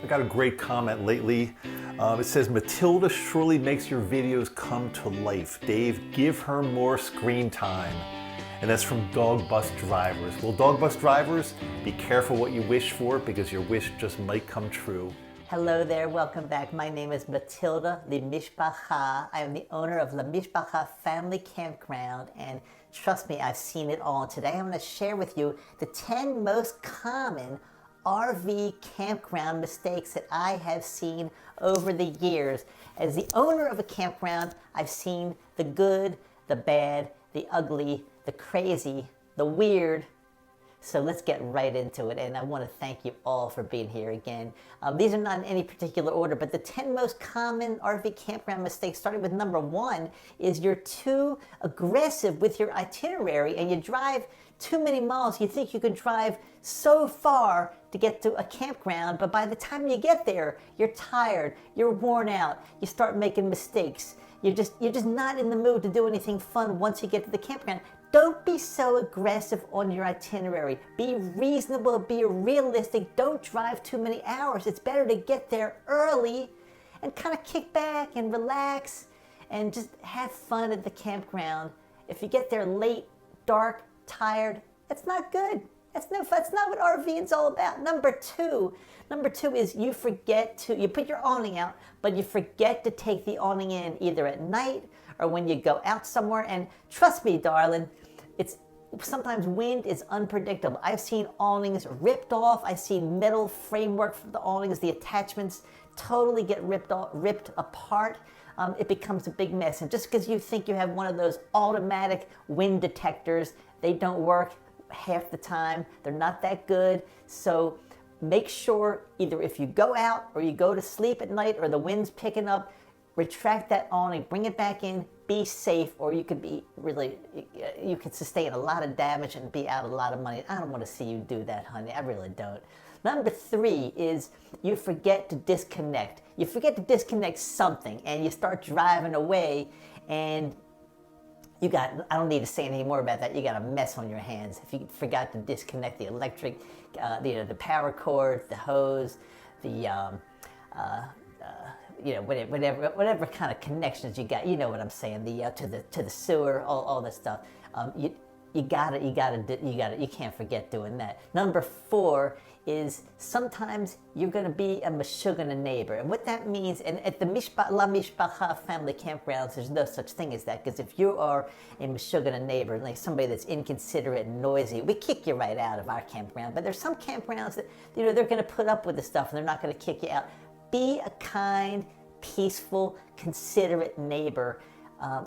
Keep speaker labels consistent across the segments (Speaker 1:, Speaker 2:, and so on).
Speaker 1: I got a great comment lately. It says, Matilda surely makes your videos come to life. Dave, give her more screen time. And that's from Dog Bus Drivers. Well, Dog Bus Drivers, be careful what you wish for because your wish just might come true.
Speaker 2: Hello there, welcome back. My name is Matilda L'Mishpacha. I am the owner of L'Mishpacha Family Campground, and trust me, I've seen it all. Today I'm going to share with you the 10 most common RV campground mistakes that I have seen over the years. As the owner of a campground, I've seen the good, the bad, the ugly, the crazy, the weird. So let's get right into it, and I want to thank you all for being here again. These are not in any particular order, but the 10 most common RV campground mistakes, starting with number 1, is you're too aggressive with your itinerary and you drive too many miles. You think you can drive so far to get to a campground, but by the time you get there, you're tired, you're worn out, you start making mistakes. You're just not in the mood to do anything fun once you get to the campground. Don't be so aggressive on your itinerary. Be reasonable, be realistic. Don't drive too many hours. It's better to get there early and kind of kick back and relax and just have fun at the campground. If you get there late, dark, tired, it's not good. That's no fun. That's not what RVing is all about. Number two is you put your awning out, but you forget to take the awning in either at night or when you go out somewhere. And trust me, darling, sometimes wind is unpredictable. I've seen awnings ripped off. I've seen metal framework for the awnings, the attachments totally get ripped apart. It becomes a big mess. And just because you think you have one of those automatic wind detectors, they don't work half the time. They're not that good. So make sure either if you go out or you go to sleep at night or the wind's picking up, retract that awning, bring it back in, be safe, or you could sustain a lot of damage and be out a lot of money. I don't want to see you do that, honey. I really don't. Number 3 is you forget to disconnect. You forget to disconnect something and you start driving away and I don't need to say anything more about that. You got a mess on your hands. If you forgot to disconnect the electric, the power cord, the hose, whatever kind of connections you got, you know what I'm saying, to the sewer, all this stuff. You can't forget doing that. Number 4 is sometimes you're going to be a meshugana neighbor. And what that means, and at the L'Mishpacha Family Campgrounds, there's no such thing as that, because if you are a meshugana neighbor, like somebody that's inconsiderate and noisy, we kick you right out of our campground. But there's some campgrounds that, they're going to put up with the stuff and they're not going to kick you out. Be a kind, peaceful, considerate neighbor,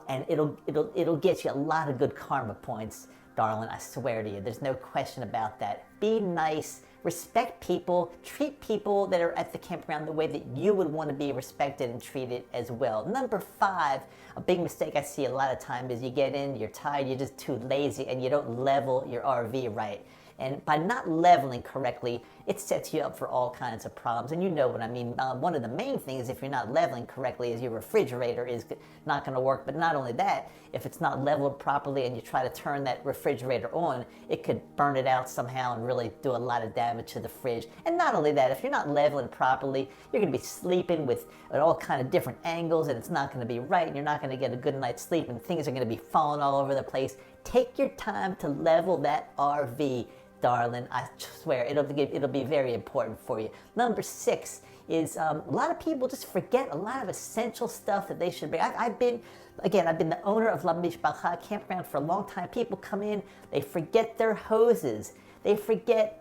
Speaker 2: and it'll get you a lot of good karma points, darling. I swear to you, there's no question about that. Be nice, respect people, treat people that are at the campground the way that you would want to be respected and treated as well. Number 5, a big mistake I see a lot of times is you get in, you're tired, you're just too lazy, and you don't level your RV right. And by not leveling correctly, it sets you up for all kinds of problems. And you know what I mean. One of the main things, if you're not leveling correctly, is your refrigerator is not going to work. But not only that, if it's not leveled properly and you try to turn that refrigerator on, it could burn it out somehow and really do a lot of damage to the fridge. And not only that, if you're not leveling properly, you're going to be sleeping at all kind of different angles, and it's not going to be right, and you're not going to get a good night's sleep, and things are going to be falling all over the place. Take your time to level that RV, darling. I swear it'll be very important for you. Number 6 is a lot of people just forget a lot of essential stuff that they should bring. I've been the owner of L'Mishpacha Campground for a long time. People come in, they forget their hoses, they forget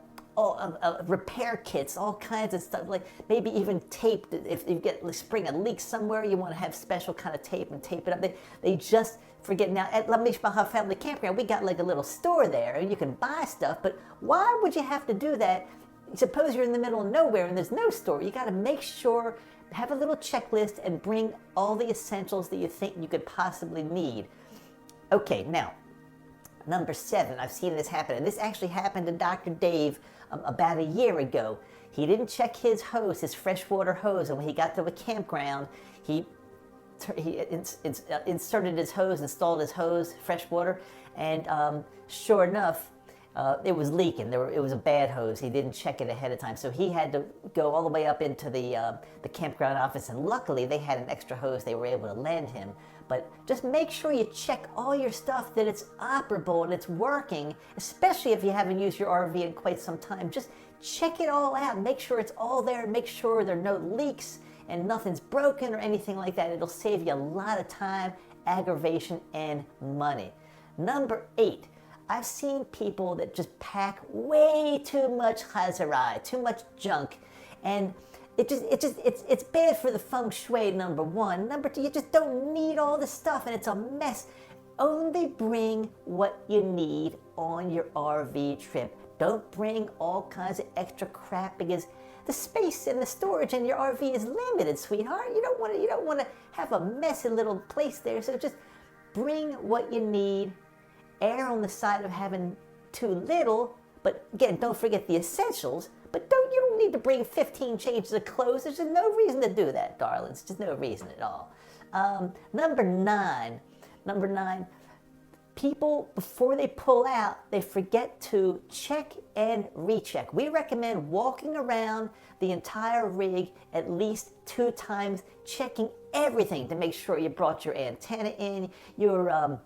Speaker 2: repair kits, all kinds of stuff, like maybe even tape. If you spring a leak somewhere, you want to have special kind of tape and tape it up. They just forget. Now at L'Mishpacha Family Campground, we got like a little store there and you can buy stuff, but why would you have to do that? Suppose you're in the middle of nowhere and there's no store. You got to make sure, have a little checklist and bring all the essentials that you think you could possibly need. Okay, now, number 7, I've seen this happen, and this actually happened to Dr. Dave about a year ago. He didn't check his hose, his freshwater hose, and when he got to a campground, he inserted his hose, installed his hose, fresh water, and sure enough, it was leaking. It was a bad hose. He didn't check it ahead of time, so he had to go all the way up into the campground office. And luckily, they had an extra hose they were able to lend him. But just make sure you check all your stuff, that it's operable and it's working. Especially if you haven't used your RV in quite some time. Just check it all out. Make sure it's all there. Make sure there are no leaks and nothing's broken or anything like that. It'll save you a lot of time, aggravation, and money. Number 8. I've seen people that just pack way too much chazarai, too much junk, and it's bad for the feng shui, number 1. Number 2, you just don't need all this stuff, and it's a mess. Only bring what you need on your RV trip. Don't bring all kinds of extra crap, because the space and the storage in your RV is limited, sweetheart. You don't want to have a messy little place there. So just bring what you need. Err on the side of having too little, but again, don't forget the essentials. But you don't need to bring 15 changes of clothes. There's just no reason to do that, darlings. Just no reason at all. Number nine, people, before they pull out, they forget to check and recheck. We recommend walking around the entire rig at least 2 times, checking everything to make sure you brought your antenna in, your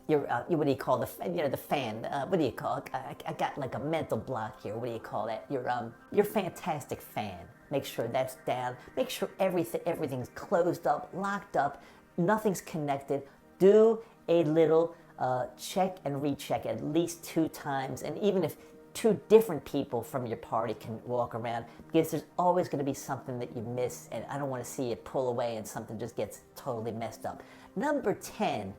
Speaker 2: what do you call the fan? What do you call it? I got like a mental block here. What do you call that? Your fantastic fan. Make sure that's down. Make sure everything's closed up, locked up, nothing's connected. Do a little check and recheck at least 2 times, and even if 2 different people from your party can walk around, because there's always going to be something that you miss, and I don't want to see you pull away and something just gets totally messed up. Number 10,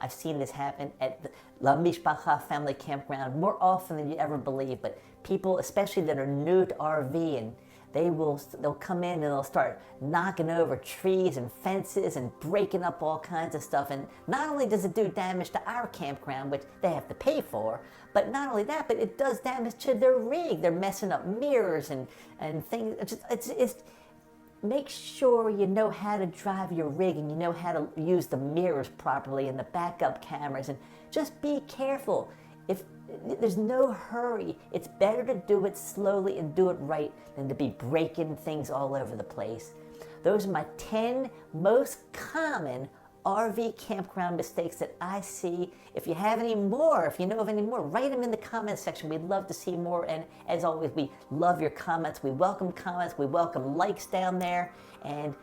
Speaker 2: I've seen this happen at the L'Mishpacha Family Campground more often than you ever believe, but people, especially that are new to RV, and they'll come in and they'll start knocking over trees and fences and breaking up all kinds of stuff. And not only does it do damage to our campground, which they have to pay for, but not only that, but it does damage to their rig. They're messing up mirrors and things. It's make sure you know how to drive your rig and you know how to use the mirrors properly and the backup cameras, and just be careful. If there's no hurry, it's better to do it slowly and do it right than to be breaking things all over the place. Those are my 10 most common RV campground mistakes that I see. If you have any more, if you know of any more, write them in the comments section. We'd love to see more, and as always, we love your comments. We welcome comments. We welcome likes down there, and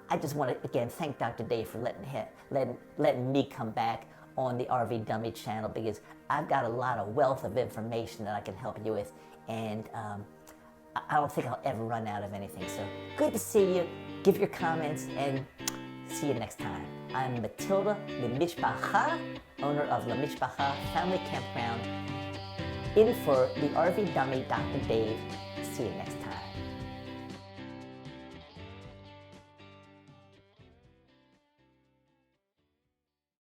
Speaker 2: I just want to, again, thank Dr. Dave for letting me come back on the RV Dummy channel, because I've got a lot of wealth of information that I can help you with, and I don't think I'll ever run out of anything. So good to see you. Give your comments, and see you next time. I'm Matilda L'Mishpacha, owner of L'Mishpacha Family Campground, in for the RV Dummy, Dr. Dave. See you next time.